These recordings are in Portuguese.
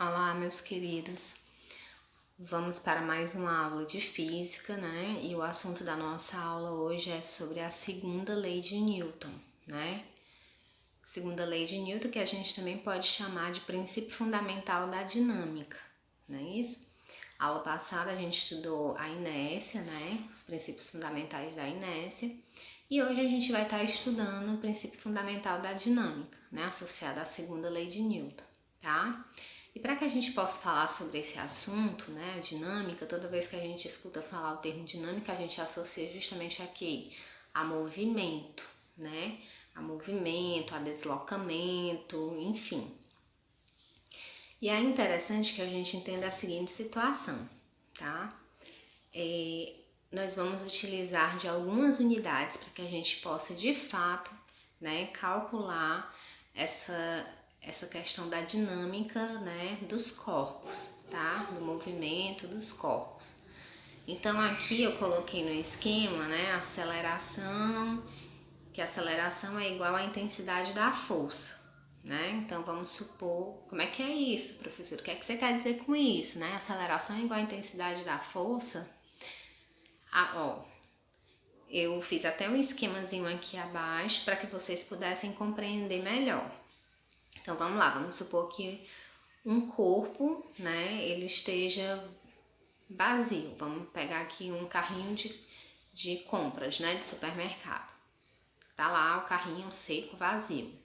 Olá, meus queridos. Vamos para mais uma aula de física, né? E o assunto da nossa aula hoje é sobre a segunda lei de Newton, né? Segunda lei de Newton, que a gente também pode chamar de princípio fundamental da dinâmica, não é isso? A aula passada a gente estudou a inércia, né? Os princípios fundamentais da inércia. E hoje a gente vai estar estudando o princípio fundamental da dinâmica, né? Associado à segunda lei de Newton, tá? E para que a gente possa falar sobre esse assunto, né, a dinâmica, toda vez que a gente escuta falar o termo dinâmica, a gente associa justamente aqui a movimento, né? A movimento, a deslocamento, enfim. E é interessante que a gente entenda a seguinte situação, tá? Nós vamos utilizar de algumas unidades para que a gente possa, de fato, né, calcular essa questão da dinâmica, né, dos corpos, tá? Do movimento dos corpos. Então aqui eu coloquei no esquema, né, aceleração, que a aceleração é igual à intensidade da força, né? Então vamos supor, como é que é isso, professor? O que é que você quer dizer com isso, né? Aceleração é igual à intensidade da força. Eu fiz até um esquemazinho aqui abaixo para que vocês pudessem compreender melhor. Então vamos lá, vamos supor que um corpo, né, ele esteja vazio. Vamos pegar aqui um carrinho de compras, né, de supermercado. Tá lá o carrinho seco, vazio.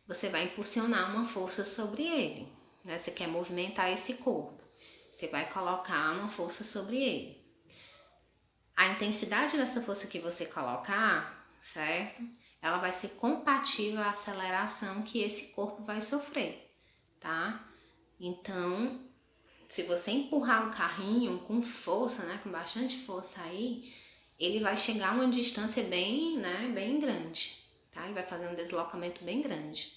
Você vai impulsionar uma força sobre ele, né? Você quer movimentar esse corpo. Você vai colocar uma força sobre ele. A intensidade dessa força que você colocar, certo? Ela vai ser compatível à aceleração que esse corpo vai sofrer, tá? Então, se você empurrar o carrinho com força, né, com bastante força aí, ele vai chegar a uma distância bem, né, bem grande, tá? Ele vai fazer um deslocamento bem grande.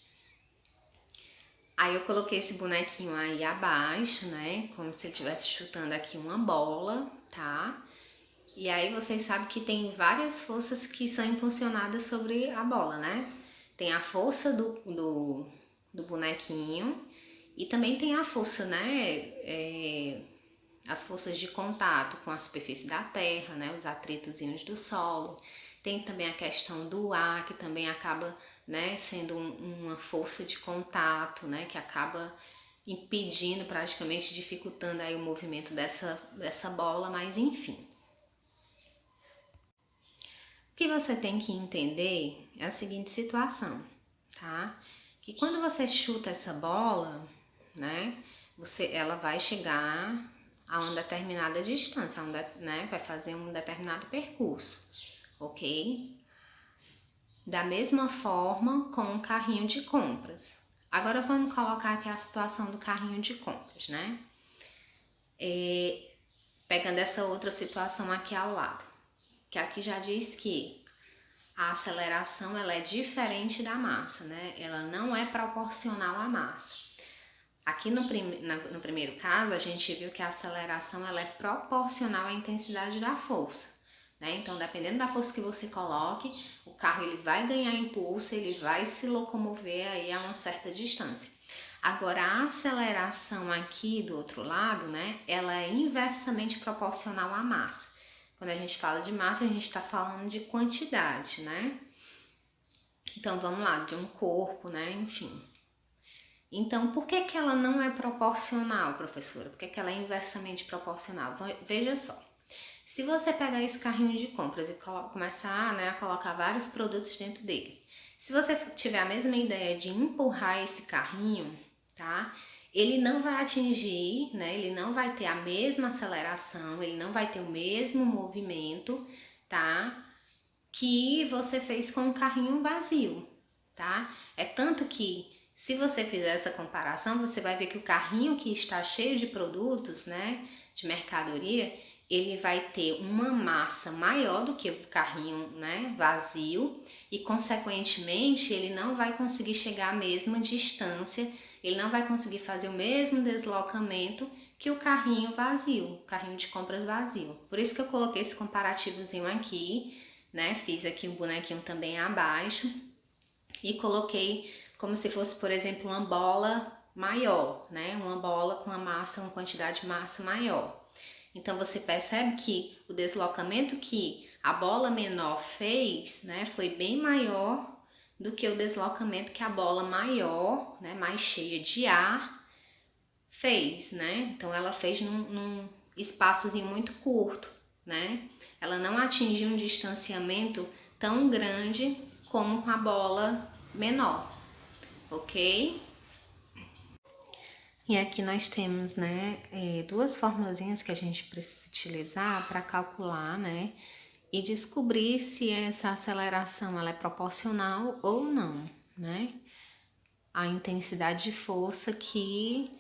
Aí eu coloquei esse bonequinho aí abaixo, né, como se eu estivesse chutando aqui uma bola, tá? E aí vocês sabem que tem várias forças que são impulsionadas sobre a bola, né? Tem a força do bonequinho e também tem a força, né? As forças de contato com a superfície da terra, né? Os atritozinhos do solo. Tem também a questão do ar, que também acaba, né, sendo uma força de contato, né? Que acaba impedindo, praticamente dificultando aí o movimento dessa bola, mas enfim. O que você tem que entender é a seguinte situação, tá? Que quando você chuta essa bola, né, ela vai chegar a uma determinada distância, né, vai fazer um determinado percurso, ok? Da mesma forma com o carrinho de compras. Agora vamos colocar aqui a situação do carrinho de compras, né? Pegando essa outra situação aqui ao lado, que aqui já diz que a aceleração ela é diferente da massa, né? Ela não é proporcional à massa. Aqui no primeiro caso, a gente viu que a aceleração ela é proporcional à intensidade da força, né? Então, dependendo da força que você coloque, o carro ele vai ganhar impulso, ele vai se locomover aí a uma certa distância. Agora, a aceleração aqui do outro lado, né? Ela é inversamente proporcional à massa. Quando a gente fala de massa, a gente está falando de quantidade, né? Então, vamos lá, de um corpo, né? Enfim. Então, por que ela não é proporcional, professora? Por que ela é inversamente proporcional? Veja só. Se você pegar esse carrinho de compras e começar, né, a colocar vários produtos dentro dele, se você tiver a mesma ideia de empurrar esse carrinho, tá? Ele não vai atingir, né? Ele não vai ter a mesma aceleração, ele não vai ter o mesmo movimento, tá? Que você fez com o carrinho vazio, tá? É tanto que se você fizer essa comparação, você vai ver que o carrinho que está cheio de produtos, né, de mercadoria, ele vai ter uma massa maior do que o carrinho, né, vazio e, consequentemente, ele não vai conseguir chegar à mesma distância, ele não vai conseguir fazer o mesmo deslocamento que o carrinho vazio, o carrinho de compras vazio. Por isso que eu coloquei esse comparativozinho aqui, né, fiz aqui o bonequinho também abaixo e coloquei como se fosse, por exemplo, uma bola maior, né? Uma bola com uma quantidade de massa maior. Então você percebe que o deslocamento que a bola menor fez, né, foi bem maior do que o deslocamento que a bola maior, né, mais cheia de ar, fez, né? Então ela fez num espaçozinho muito curto, né? Ela não atingiu um distanciamento tão grande como com a bola menor, ok? E aqui nós temos, né, duas formulazinhas que a gente precisa utilizar para calcular, né, e descobrir se essa aceleração ela é proporcional ou não, né, à intensidade de força que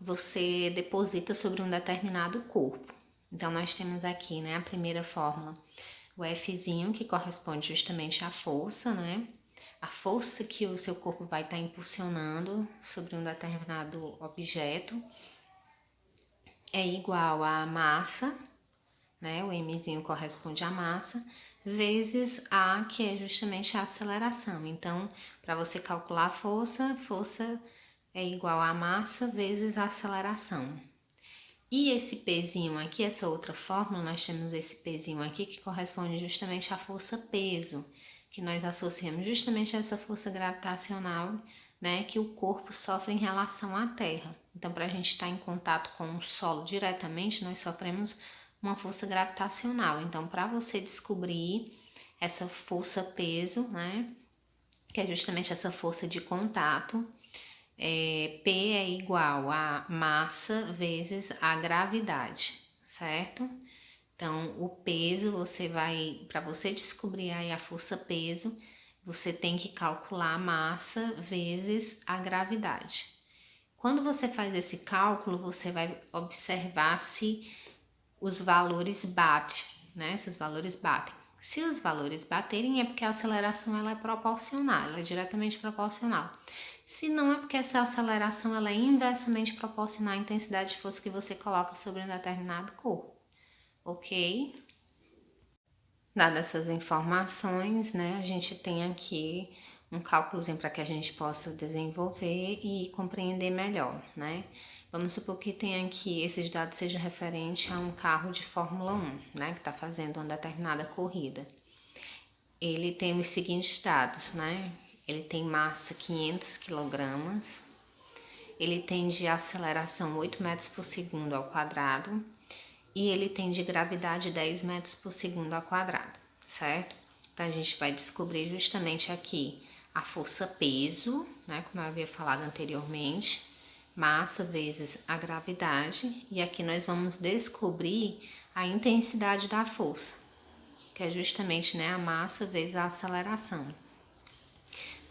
você deposita sobre um determinado corpo. Então nós temos aqui, né, a primeira fórmula, o Fzinho, que corresponde justamente à força, né, a força que o seu corpo vai estar impulsionando sobre um determinado objeto é igual à massa, né? O Mzinho corresponde à massa, vezes A, que é justamente a aceleração. Então, para você calcular a força, força é igual à massa vezes a aceleração. E esse Pzinho aqui, essa outra fórmula, nós temos esse Pzinho aqui que corresponde justamente à força-peso, que nós associamos justamente a essa força gravitacional, né, que o corpo sofre em relação à Terra. Então, para a gente estar em contato com o solo diretamente, nós sofremos uma força gravitacional. Então, para você descobrir essa força-peso, né, que é justamente essa força de contato, P é igual a massa vezes a gravidade, certo? Então, o peso, para você descobrir aí a força-peso, você tem que calcular a massa vezes a gravidade. Quando você faz esse cálculo, você vai observar se os valores batem, né? Se os valores batem. Se os valores baterem, é porque a aceleração ela é proporcional, ela é diretamente proporcional. Se não, é porque essa aceleração ela é inversamente proporcional à intensidade de força que você coloca sobre um determinado corpo, ok? Dadas essas informações, né, a gente tem aqui um cálculozinho para que a gente possa desenvolver e compreender melhor, né? Vamos supor que tenha aqui esses dados sejam referentes a um carro de Fórmula 1, né, que está fazendo uma determinada corrida. Ele tem os seguintes dados, né? Ele tem massa 500 kg, ele tem de aceleração 8 metros por segundo ao quadrado e ele tem de gravidade 10 metros por segundo ao quadrado, certo? Então a gente vai descobrir justamente aqui a força-peso, né, como eu havia falado anteriormente, massa vezes a gravidade, e aqui nós vamos descobrir a intensidade da força, que é justamente, né, a massa vezes a aceleração.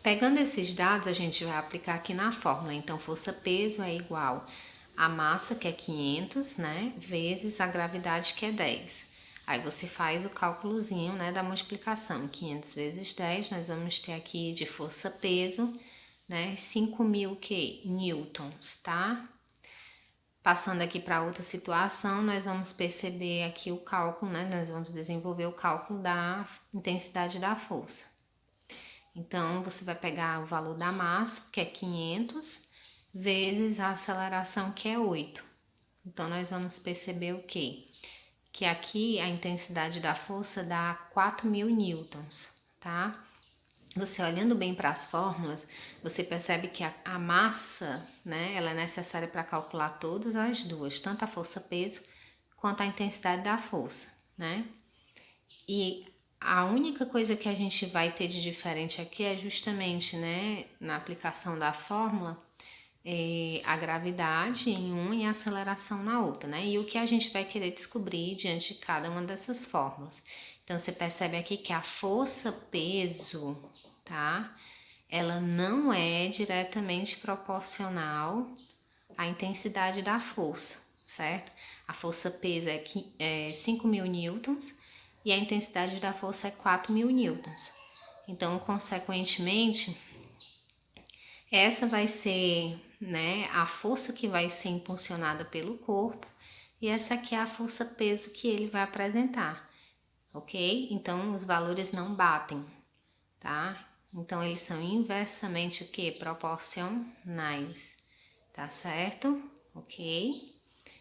Pegando esses dados, a gente vai aplicar aqui na fórmula. Então, força-peso é igual a massa, que é 500, né, vezes a gravidade, que é 10. Aí você faz o cálculozinho, né, da multiplicação. 500 vezes 10, nós vamos ter aqui de força-peso, né, 5.000 newtons, tá? Passando aqui para outra situação, nós vamos perceber aqui o cálculo, né, nós vamos desenvolver o cálculo da intensidade da força. Então, você vai pegar o valor da massa, que é 500, vezes a aceleração, que é 8. Então, nós vamos perceber o quê? Que aqui a intensidade da força dá 4.000 newtons, tá? Você olhando bem para as fórmulas, você percebe que a massa, né, ela é necessária para calcular todas as duas, tanto a força-peso quanto a intensidade da força, né? E a única coisa que a gente vai ter de diferente aqui é justamente, né, na aplicação da fórmula, a gravidade em uma e a aceleração na outra, né? E o que a gente vai querer descobrir diante de cada uma dessas fórmulas. Então, você percebe aqui que a força-peso, tá? Ela não é diretamente proporcional à intensidade da força, certo? A força-peso é 5.000 newtons e a intensidade da força é 4.000 newtons. Então, consequentemente, essa vai ser, né, a força que vai ser impulsionada pelo corpo e essa aqui é a força-peso que ele vai apresentar, ok? Então, os valores não batem, tá? Então, eles são inversamente o quê? Proporcionais. tá certo? Ok?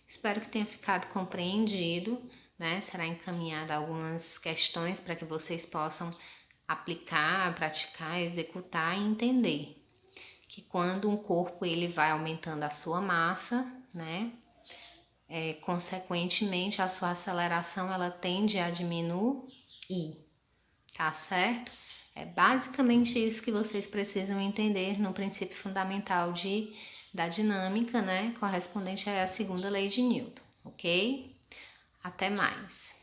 Espero que tenha ficado compreendido, né? Será encaminhada algumas questões para que vocês possam aplicar, praticar, executar e entender que quando um corpo ele vai aumentando a sua massa, né? Consequentemente a sua aceleração ela tende a diminuir, tá certo? É basicamente isso que vocês precisam entender no princípio fundamental da dinâmica, né? Correspondente à segunda lei de Newton, ok? Até mais!